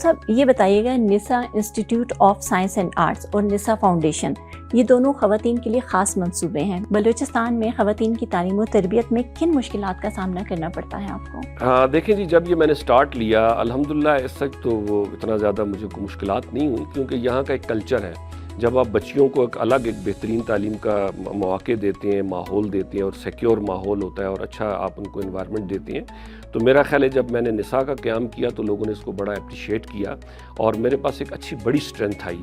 صاحب یہ بتائیے گا، نسا institute of science and arts اور نسا فاؤنڈیشن یہ دونوں خواتین کے لیے خاص منصوبے ہیں. بلوچستان میں خواتین کی تعلیم و تربیت میں کن مشکلات کا سامنا کرنا پڑتا ہے آپ کو؟ دیکھیں جی، جب یہ میں نے سٹارٹ لیا الحمدللہ اس تک تو وہ اتنا زیادہ مجھے کوئی مشکلات نہیں ہوئی، کیونکہ یہاں کا ایک کلچر ہے. جب آپ بچیوں کو ایک بہترین تعلیم کا مواقع دیتے ہیں، ماحول دیتے ہیں، اور سیکیور ماحول ہوتا ہے اور اچھا آپ ان کو انوائرمنٹ دیتے ہیں، تو میرا خیال ہے جب میں نے نساء کا قیام کیا تو لوگوں نے اس کو بڑا اپریشیٹ کیا اور میرے پاس ایک اچھی بڑی اسٹرینتھ آئی.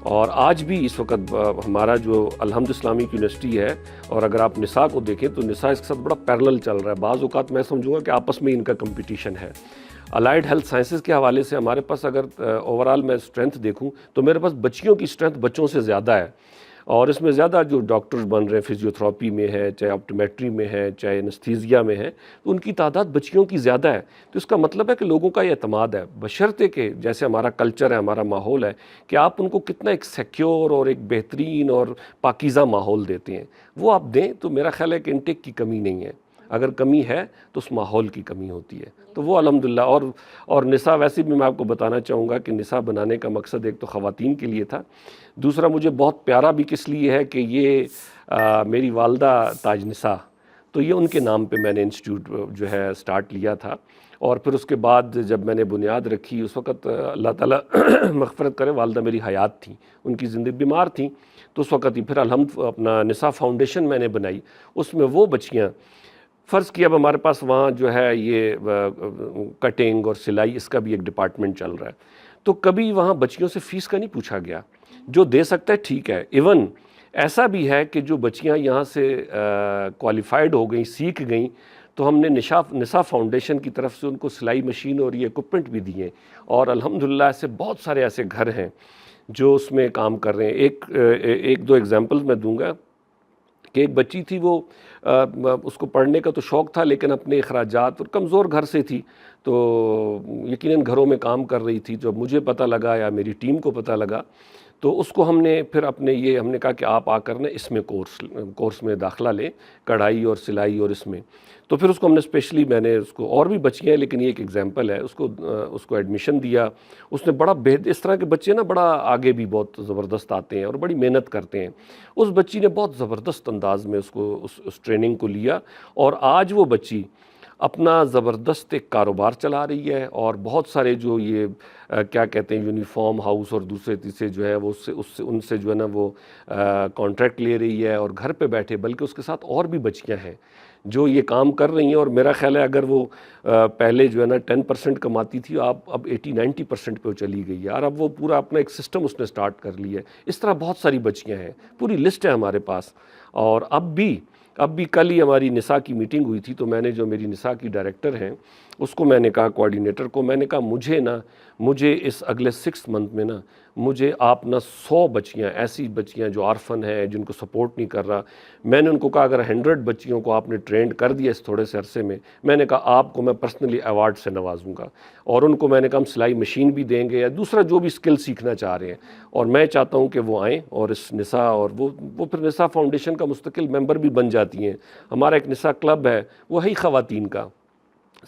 اور آج بھی اس وقت ہمارا جو الحمد اسلامک یونیورسٹی ہے، اور اگر آپ نساء کو دیکھیں تو نساء اس کے ساتھ بڑا پیرلل چل رہا ہے. بعض اوقات میں سمجھوں گا کہ آپس میں ان کا کمپٹیشن ہے. الائیڈ ہیلتھ سائنسز کے حوالے سے ہمارے پاس اگر اوورال میں اسٹرینتھ دیکھوں تو میرے پاس بچیوں کی اسٹرینتھ بچوں سے زیادہ ہے، اور اس میں زیادہ جو ڈاکٹرز بن رہے ہیں فزیوتھراپی میں ہے، چاہے آپٹومیٹری میں ہے، چاہے انستھیزیا میں ہے، تو ان کی تعداد بچیوں کی زیادہ ہے. تو اس کا مطلب ہے کہ لوگوں کا یہ اعتماد ہے، بشرطے کہ جیسے ہمارا کلچر ہے، ہمارا ماحول ہے، کہ آپ ان کو کتنا ایک سیکیور اور ایک بہترین اور پاکیزہ ماحول دیتے ہیں وہ آپ دیں. تو میرا خیال ہے کہ انٹیک کی کمی نہیں ہے. اگر کمی ہے تو اس ماحول کی کمی ہوتی ہے. تو وہ الحمدللہ. اور نساء ویسے بھی میں آپ کو بتانا چاہوں گا کہ نساء بنانے کا مقصد ایک تو خواتین کے لیے تھا، دوسرا مجھے بہت پیارا بھی کس لیے ہے کہ یہ میری والدہ تاج نساء، تو یہ ان کے نام پہ میں نے انسٹیٹیوٹ جو ہے سٹارٹ لیا تھا. اور پھر اس کے بعد جب میں نے بنیاد رکھی، اس وقت اللہ تعالیٰ مغفرت کرے والدہ میری حیات تھیں، ان کی زندگی بیمار تھیں، تو اس وقت ہی پھر اپنا نساء فاؤنڈیشن میں نے بنائی. اس میں وہ بچیاں، فرض کیا اب ہمارے پاس وہاں جو ہے یہ کٹنگ اور سلائی اس کا بھی ایک ڈپارٹمنٹ چل رہا ہے، تو کبھی وہاں بچیوں سے فیس کا نہیں پوچھا گیا. جو دے سکتا ہے ٹھیک ہے. ایون ایسا بھی ہے کہ جو بچیاں یہاں سے کوالیفائڈ ہو گئیں، سیکھ گئیں، تو ہم نے نساء فاؤنڈیشن کی طرف سے ان کو سلائی مشین اور یہ اکوپمنٹ بھی دیے. اور الحمدللہ ایسے بہت سارے ایسے گھر ہیں جو اس میں کام کر رہے ہیں. ایک دو ایگزامپل میں دوں گا کہ ایک بچی تھی، وہ اس کو پڑھنے کا تو شوق تھا لیکن اپنے اخراجات اور کمزور گھر سے تھی، تو یقیناً گھروں میں کام کر رہی تھی. جب مجھے پتہ لگا یا میری ٹیم کو پتہ لگا تو اس کو ہم نے پھر ہم نے کہا کہ آپ آ کر اس میں کورس میں داخلہ لیں، کڑھائی اور سلائی اور اس میں. تو پھر اس کو ہم نے اسپیشلی، میں نے اس کو، اور بھی بچیاں ہیں لیکن یہ ایک ایگزامپل ہے، اس کو ایڈمیشن دیا. اس نے بڑا اس طرح کے بچے نا بڑا آگے بھی بہت زبردست آتے ہیں اور بڑی محنت کرتے ہیں. اس بچی نے بہت زبردست انداز میں اس ٹریننگ کو لیا، اور آج وہ بچی اپنا زبردست ایک کاروبار چلا رہی ہے. اور بہت سارے جو یہ کیا کہتے ہیں یونیفارم ہاؤس اور دوسرے تیسرے جو ہے وہ ان سے جو ہے نا وہ کانٹریکٹ لے رہی ہے، اور گھر پہ بیٹھے، بلکہ اس کے ساتھ اور بھی بچیاں ہیں جو یہ کام کر رہی ہیں. اور میرا خیال ہے اگر وہ پہلے جو ہے نا 10% کماتی تھی، اب 80-90% پہ وہ چلی گئی ہے، اور اب وہ پورا اپنا ایک سسٹم اس نے سٹارٹ کر لیا ہے. اس طرح بہت ساری بچیاں ہیں، پوری لسٹ ہے ہمارے پاس. اور اب بھی کل ہی ہماری نساء کی میٹنگ ہوئی تھی، تو میں نے جو میری نساء کی ڈائریکٹر ہیں اس کو میں نے کہا، کوآرڈینیٹر کو میں نے کہا، مجھے اس اگلے 6 منتھ میں مجھے آپ 100 بچیاں، ایسی بچیاں جو آرفن ہیں، جن کو سپورٹ نہیں کر رہا، میں نے ان کو کہا اگر 100 بچیوں کو آپ نے ٹرینڈ کر دیا اس تھوڑے سے عرصے میں نے کہا آپ کو میں پرسنلی ایوارڈ سے نوازوں گا. اور ان کو میں نے کہا ہم سلائی مشین بھی دیں گے یا دوسرا جو بھی اسکل سیکھنا چاہ رہے ہیں. اور میں چاہتا ہوں کہ وہ آئیں اور اس نساء، اور وہ پھر نساء فاؤنڈیشن کا مستقل ممبر بھی بن جاتی ہیں. ہمارا ایک نساء کلب ہے، وہ ہے ہی خواتین کا.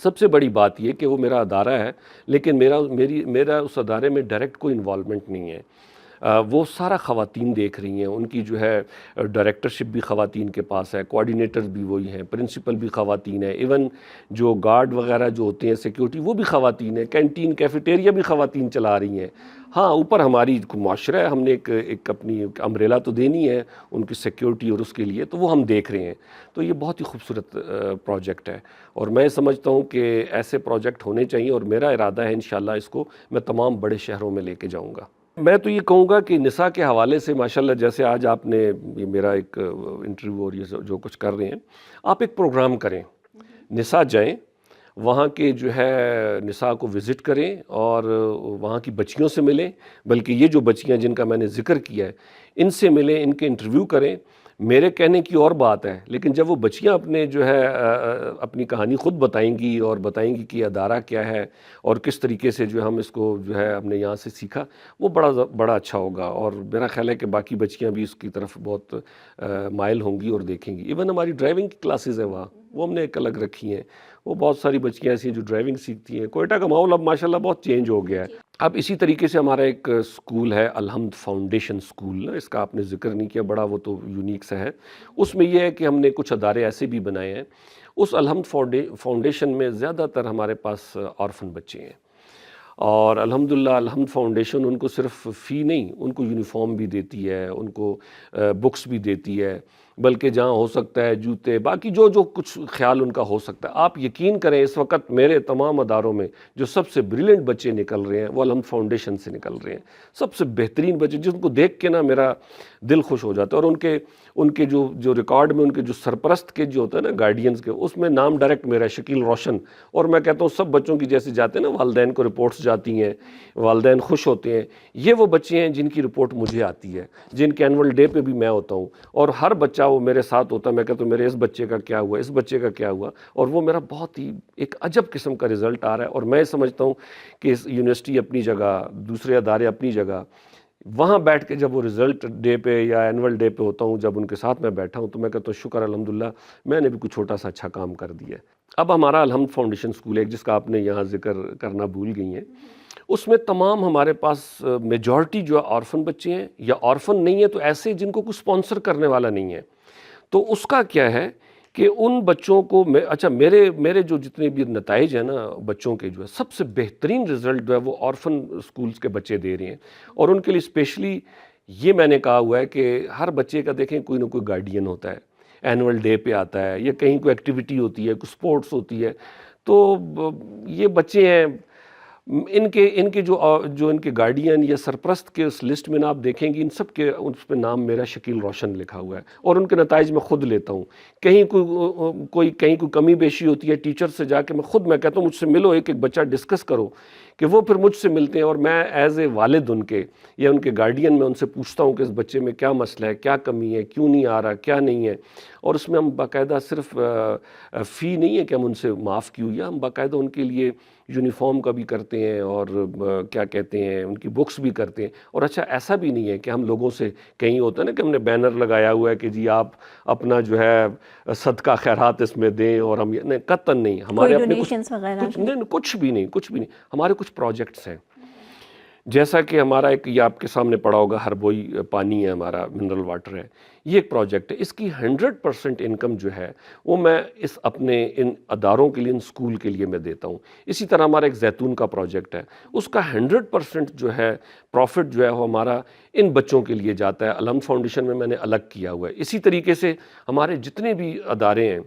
سب سے بڑی بات یہ کہ وہ میرا ادارہ ہے لیکن میرا اس ادارے میں ڈائریکٹ کوئی انوالومنٹ نہیں ہے. وہ سارا خواتین دیکھ رہی ہیں. ان کی جو ہے ڈائریکٹرشپ بھی خواتین کے پاس ہے، کوآرڈینیٹرز بھی وہی ہیں، پرنسپل بھی خواتین ہیں، ایون جو گارڈ وغیرہ جو ہوتے ہیں سیکیورٹی وہ بھی خواتین ہیں، کینٹین کیفیٹیریا بھی خواتین چلا رہی ہیں. ہاں، اوپر ہماری معاشرہ ہے، ہم نے ایک اپنی امبریلا تو دینی ہے ان کی سیکیورٹی اور اس کے لیے، تو وہ ہم دیکھ رہے ہیں. تو یہ بہت ہی خوبصورت پروجیکٹ ہے، اور میں سمجھتا ہوں کہ ایسے پروجیکٹ ہونے چاہیے، اور میرا ارادہ ہے انشاءاللہ اس کو میں تمام بڑے شہروں میں لے کے جاؤں گا. میں تو یہ کہوں گا کہ نساء کے حوالے سے ماشاءاللہ، جیسے آج آپ نے یہ میرا ایک انٹرویو اور یہ جو کچھ کر رہے ہیں، آپ ایک پروگرام کریں، نساء جائیں، وہاں کے جو ہے نساء کو وزٹ کریں اور وہاں کی بچیوں سے ملیں، بلکہ یہ جو بچیاں جن کا میں نے ذکر کیا ہے ان سے ملیں، ان کے انٹرویو کریں. میرے کہنے کی اور بات ہے، لیکن جب وہ بچیاں اپنی کہانی خود بتائیں گی اور بتائیں گی کہ ادارہ کیا ہے اور کس طریقے سے جو ہم اس کو جو ہے ہم نے یہاں سے سیکھا، وہ بڑا اچھا ہوگا. اور میرا خیال ہے کہ باقی بچیاں بھی اس کی طرف بہت مائل ہوں گی اور دیکھیں گی. ایون ہماری ڈرائیونگ کی کلاسز ہیں وہاں، وہ ہم نے ایک الگ رکھی ہیں. وہ بہت ساری بچیاں ایسی ہیں جو ڈرائیونگ سیکھتی ہیں. کوئٹہ کا ماحول اب ماشاءاللہ بہت چینج ہو گیا ہے. اب اسی طریقے سے ہمارا ایک اسکول ہے الحمد فاؤنڈیشن اسکول، اس کا آپ نے ذکر نہیں کیا، بڑا وہ تو یونیک سا ہے. اس میں یہ ہے کہ ہم نے کچھ ادارے ایسے بھی بنائے ہیں. اس الحمد فاؤنڈیشن میں زیادہ تر ہمارے پاس آرفن بچے ہیں، اور الحمدللہ الحمد فاؤنڈیشن ان کو صرف فی نہیں، ان کو یونیفارم بھی دیتی ہے، ان کو بکس بھی دیتی ہے، بلکہ جہاں ہو سکتا ہے جوتے، باقی جو کچھ خیال ان کا ہو سکتا ہے. آپ یقین کریں اس وقت میرے تمام اداروں میں جو سب سے بریلینٹ بچے نکل رہے ہیں وہ الحمد فاؤنڈیشن سے نکل رہے ہیں. سب سے بہترین بچے جن کو دیکھ کے نا میرا دل خوش ہو جاتا ہے. اور ان کے جو ریکارڈ میں ان کے جو سرپرست کے جو ہوتا ہے نا گارڈینز کے، اس میں نام ڈائریکٹ میرا شکیل روشن. اور میں کہتا ہوں سب بچوں کی جیسے جاتے ہیں نا والدین کو رپورٹس جاتی ہیں، والدین خوش ہوتے ہیں، یہ وہ بچے ہیں جن کی رپورٹ مجھے آتی ہے، جن کے اینول ڈے پہ بھی میں ہوتا ہوں، اور ہر بچہ وہ میرے ساتھ ہوتا ہے. میں کہتا ہوں میرے اس بچے کا کیا ہوا، اس بچے کا کیا ہوا، اور وہ میرا بہت ہی ایک عجب قسم کا رزلٹ آ رہا ہے. اور میں سمجھتا ہوں کہ اس یونیورسٹی اپنی جگہ، دوسرے ادارے اپنی جگہ، وہاں بیٹھ کے جب وہ رزلٹ ڈے پہ یا اینول ڈے پہ ہوتا ہوں، جب ان کے ساتھ میں بیٹھا ہوں تو میں کہتا ہوں شکر الحمدللہ میں نے بھی کچھ چھوٹا سا اچھا کام کر دیا ہے. اب ہمارا الحمد فاؤنڈیشن اسکول ہے جس کا آپ نے یہاں ذکر کرنا بھول گئی ہیں. اس میں تمام ہمارے پاس میجورٹی جو آرفن بچے ہیں، یا آرفن نہیں ہے تو ایسے جن کو کوئی سپانسر کرنے والا نہیں ہے. تو اس کا کیا ہے کہ ان بچوں کو اچھا میرے جو جتنے بھی نتائج ہیں نا بچوں کے، جو ہے سب سے بہترین رزلٹ جو ہے وہ آرفن اسکولز کے بچے دے رہے ہیں. اور ان کے لیے اسپیشلی یہ میں نے کہا ہوا ہے کہ ہر بچے کا دیکھیں کوئی نہ کوئی گارڈین ہوتا ہے، اینول ڈے پہ آتا ہے، یا کہیں کوئی ایکٹیویٹی ہوتی ہے، کوئی سپورٹس ہوتی ہے. تو یہ بچے ہیں ان کے جو ان کے گارڈین یا سرپرست کے اس لسٹ میں نا آپ دیکھیں گے ان سب کے اس پہ نام میرا شکیل روشن لکھا ہوا ہے. اور ان کے نتائج میں خود لیتا ہوں. کہیں کوئی کمی بیشی ہوتی ہے ٹیچر سے جا کے میں کہتا ہوں مجھ سے ملو، ایک بچہ ڈسکس کرو، کہ وہ پھر مجھ سے ملتے ہیں. اور میں ایز اے والد ان کے یا ان کے گارڈین میں ان سے پوچھتا ہوں کہ اس بچے میں کیا مسئلہ ہے، کیا کمی ہے، کیوں نہیں آ رہا، کیا نہیں ہے. اور اس میں ہم باقاعدہ صرف فی نہیں ہے کہ ہم ان سے معاف کی ہوئی ہے، ہم باقاعدہ ان کے لیے یونیفارم کا بھی کرتے ہیں، اور کیا کہتے ہیں ان کی بکس بھی کرتے ہیں. اور اچھا ایسا بھی نہیں ہے کہ ہم لوگوں سے، کہیں ہوتا ہے نا کہ ہم نے بینر لگایا ہوا ہے کہ جی آپ اپنا جو ہے صدقہ خیرات اس میں دیں، اور ہم نہیں، قطعاً نہیں. ہمارے اپنے کچھ بھی نہیں. ہمارے کچھ پروجیکٹس ہیں، جیسا کہ ہمارا ایک یہ آپ کے سامنے پڑا ہوگا ہربوئی پانی ہے، ہمارا منرل واٹر ہے، یہ ایک پروجیکٹ ہے. اس کی 100% انکم جو ہے وہ میں اپنے ان اداروں کے لیے، ان اسکول کے لیے میں دیتا ہوں. اسی طرح ہمارا ایک زیتون کا پروجیکٹ ہے، اس کا 100% جو ہے پروفٹ جو ہے وہ ہمارا ان بچوں کے لیے جاتا ہے. الحمد فاؤنڈیشن میں نے الگ کیا ہوا ہے. اسی طریقے سے ہمارے جتنے بھی ادارے ہیں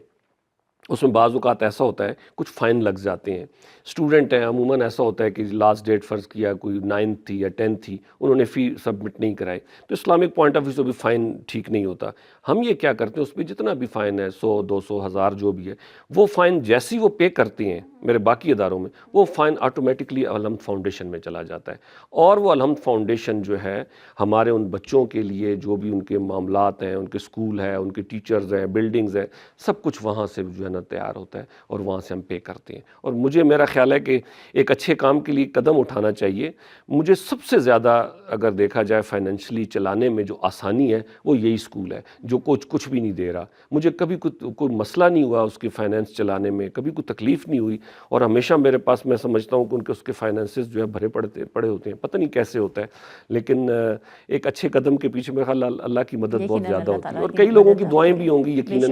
اس میں بعض اوقات ایسا ہوتا ہے کچھ فائن لگ جاتے ہیں. اسٹوڈنٹ ہیں عموماً ایسا ہوتا ہے کہ لاسٹ ڈیٹ فرض کیا کوئی 9th تھی یا 10th تھی، انہوں نے فی سبمٹ نہیں کرائی، تو اسلامک پوائنٹ آف ویو سے بھی فائن ٹھیک نہیں ہوتا. ہم یہ کیا کرتے ہیں اس پہ جتنا بھی فائن ہے 100 200 1000 جو بھی ہے، وہ فائن جیسی وہ پے کرتے ہیں میرے باقی اداروں میں، وہ فائن آٹومیٹکلی الحمد فاؤنڈیشن میں چلا جاتا ہے. اور وہ الحمد فاؤنڈیشن جو ہے ہمارے ان بچوں کے لیے جو بھی ان کے معاملات ہیں، ان کے اسکول ہے، ان کے ٹیچرز ہیں، بلڈنگز ہیں، سب کچھ وہاں سے جو ہے نا تیار ہوتا ہے، اور وہاں سے ہم پے کرتے ہیں. اور میرا خیال ہے کہ ایک اچھے کام کے لیے قدم اٹھانا چاہیے. مجھے سب سے زیادہ اگر دیکھا جائے فائنینشلی چلانے میں جو آسانی ہے وہ یہی اسکول ہے، جو کچھ بھی نہیں دے رہا. مجھے کبھی کوئی مسئلہ نہیں ہوا اس کی فائنینس چلانے میں، کبھی کوئی تکلیف نہیں ہوئی. اور ہمیشہ میرے پاس میں سمجھتا ہوں کہ اس کے فائنینسز جو ہے بھرے پڑے ہوتے ہیں، پتہ نہیں کیسے ہوتا ہے. لیکن ایک اچھے قدم کے پیچھے میرا خیال اللہ کی مدد بہت زیادہ ہوتی ہے، اور کئی لوگوں کی دعائیں بھی ہوں گی یقیناً.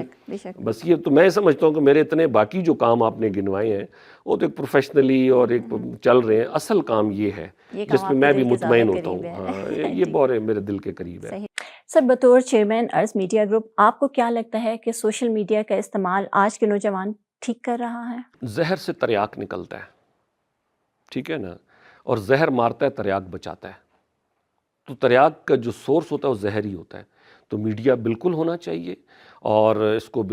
بس یہ تو میں سمجھتا ہوں کہ میرے اتنے باقی جو کام آپ نے گنوائے ہیں وہ تو ایک پروفیشنلی اور ایک چل رہے ہیں. اصل کام یہ ہے جس پہ میں بھی مطمئن ہوتا ہوں. ہاں یہ بہت میرے دل کے قریب ہے. سر، بطور چیئرمین ارض میڈیا گروپ آپ کو کیا لگتا ہے کہ سوشل میڈیا کا استعمال آج کے نوجوان ٹھیک کر رہا ہے؟ زہر سے تریاک نکلتا ہے، ٹھیک ہے نا، اور زہر مارتا ہے، تریاک بچاتا ہے. تو تریاک کا جو سورس ہوتا ہے وہ زہر ہی ہوتا ہے. تو میڈیا بالکل ہونا چاہیے، اور اس کو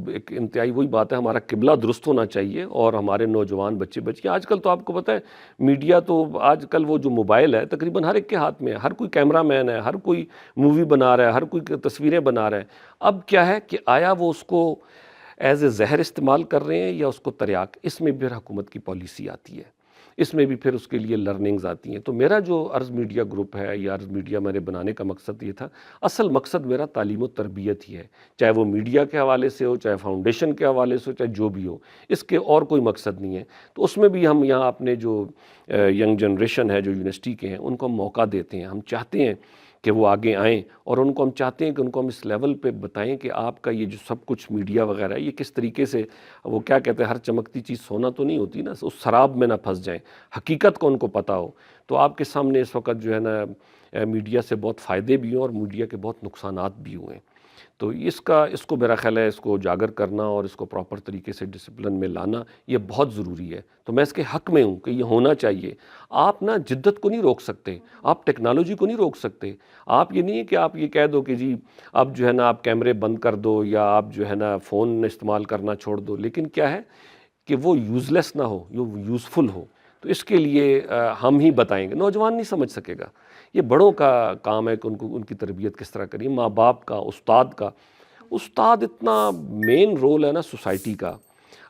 ایک انتہائی وہی بات ہے، ہمارا قبلہ درست ہونا چاہیے. اور ہمارے نوجوان بچے آج کل تو آپ کو پتہ ہے میڈیا تو آج کل وہ جو موبائل ہے تقریباً ہر ایک کے ہاتھ میں ہے. ہر کوئی کیمرہ مین ہے، ہر کوئی مووی بنا رہا ہے، ہر کوئی تصویریں بنا رہا ہے. اب کیا ہے کہ آیا وہ اس کو ایز اے زہر استعمال کر رہے ہیں یا اس کو تریاک؟ اس میں بھی حکومت کی پالیسی آتی ہے. اس میں بھی پھر اس کے لیے لرننگز آتی ہیں. تو میرا جو ارز میڈیا گروپ ہے یا ارز میڈیا میں نے بنانے کا مقصد یہ تھا، اصل مقصد میرا تعلیم و تربیت ہی ہے، چاہے وہ میڈیا کے حوالے سے ہو، چاہے فاؤنڈیشن کے حوالے سے ہو، چاہے جو بھی ہو، اس کے اور کوئی مقصد نہیں ہے. تو اس میں بھی ہم یہاں اپنے جو ینگ جنریشن ہے جو یونیورسٹی کے ہیں ان کو ہم موقع دیتے ہیں. ہم چاہتے ہیں کہ وہ آگے آئیں اور ان کو ہم چاہتے ہیں کہ ان کو ہم اس لیول پہ بتائیں کہ آپ کا یہ جو سب کچھ میڈیا وغیرہ ہے یہ کس طریقے سے، وہ کیا کہتے ہیں، ہر چمکتی چیز سونا تو نہیں ہوتی نا، اس سراب میں نہ پھنس جائیں، حقیقت کو ان کو پتہ ہو. تو آپ کے سامنے اس وقت جو ہے نا میڈیا سے بہت فائدے بھی ہیں اور میڈیا کے بہت نقصانات بھی ہوئے ہیں. تو اس کو میرا خیال ہے اس کو اجاگر کرنا اور اس کو پراپر طریقے سے ڈسپلن میں لانا یہ بہت ضروری ہے. تو میں اس کے حق میں ہوں کہ یہ ہونا چاہیے. آپ نا جدت کو نہیں روک سکتے، آپ ٹیکنالوجی کو نہیں روک سکتے. آپ یہ نہیں ہے کہ آپ یہ کہہ دو کہ جی اب جو ہے نا آپ کیمرے بند کر دو یا آپ جو ہے نا فون استعمال کرنا چھوڑ دو، لیکن کیا ہے کہ وہ یوز لیس نہ ہو، وہ یوزفل ہو. تو اس کے لیے ہم ہی بتائیں گے، نوجوان نہیں سمجھ سکے گا. یہ بڑوں کا کام ہے کہ ان کی تربیت کس طرح کریے، ماں باپ کا، استاد کا. استاد اتنا مین رول ہے نا سوسائٹی کا،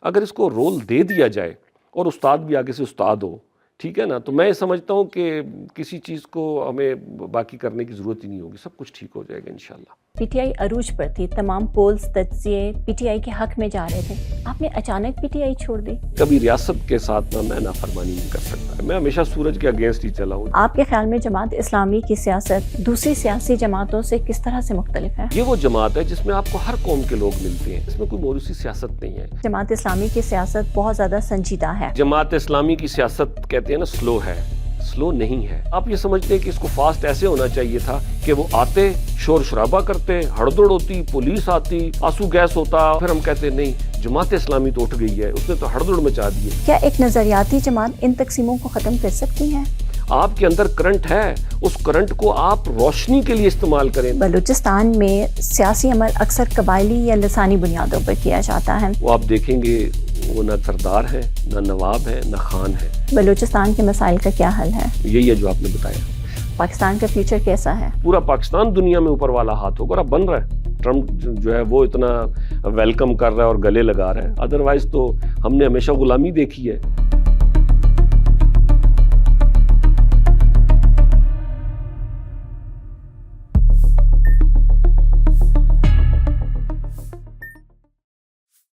اگر اس کو رول دے دیا جائے اور استاد بھی آگے سے استاد ہو، ٹھیک ہے نا، تو میں سمجھتا ہوں کہ کسی چیز کو ہمیں باقی کرنے کی ضرورت ہی نہیں ہوگی، سب کچھ ٹھیک ہو جائے گا انشاءاللہ. پی ٹی آئی عروج پر تھی، تمام پولز تجزیے پی ٹی آئی کے حق میں جا رہے تھے، آپ نے اچانک پی ٹی آئی چھوڑ دی؟ کبھی ریاست کے ساتھ میں نافرمانی نہیں کر سکتا، میں ہمیشہ سورج کے اگینسٹ ہی چلا ہوں. آپ کے خیال میں جماعت اسلامی کی سیاست دوسری سیاسی جماعتوں سے کس طرح سے مختلف ہے؟ یہ وہ جماعت ہے جس میں آپ کو ہر قوم کے لوگ ملتے ہیں، اس میں کوئی موروثی سیاست نہیں ہے. جماعت اسلامی کی سیاست بہت زیادہ سنجیدہ ہے. جماعت اسلامی کی سیاست کہتے ہیں نا سلو ہے، سلو نہیں ہے. آپ یہ سمجھتے ہیں کہ اس کو فاسٹ ایسے ہونا چاہیے تھا کہ وہ آتے، شور شرابہ کرتے، ہڑدڑ ہوتی، پولیس آتی، آنسو گیس ہوتا، پھر ہم کہتے نہیں جماعت اسلامی تو اٹھ گئی ہے، اس نے تو ہڑدڑ مچا دی ہے. کیا ایک نظریاتی جماعت ان تقسیموں کو ختم کر سکتی ہے؟ آپ کے اندر کرنٹ ہے، اس کرنٹ کو آپ روشنی کے لیے استعمال کریں. بلوچستان میں سیاسی عمل اکثر قبائلی یا لسانی بنیادوں پر کیا جاتا ہے. وہ آپ دیکھیں گے وہ نہ سردار ہے، نہ نواب ہے، نہ خان ہے. بلوچستان کے مسائل کا کیا حل ہے؟ یہی ہے جو آپ نے بتایا. پاکستان کا فیوچر کیسا ہے؟ پورا پاکستان دنیا میں اوپر والا ہاتھ ہوگا. اب بن رہا ہے، ٹرمپ جو ہے وہ اتنا ویلکم کر رہا ہے اور گلے لگا رہا ہے، ادروائز تو ہم نے ہمیشہ غلامی دیکھی ہے.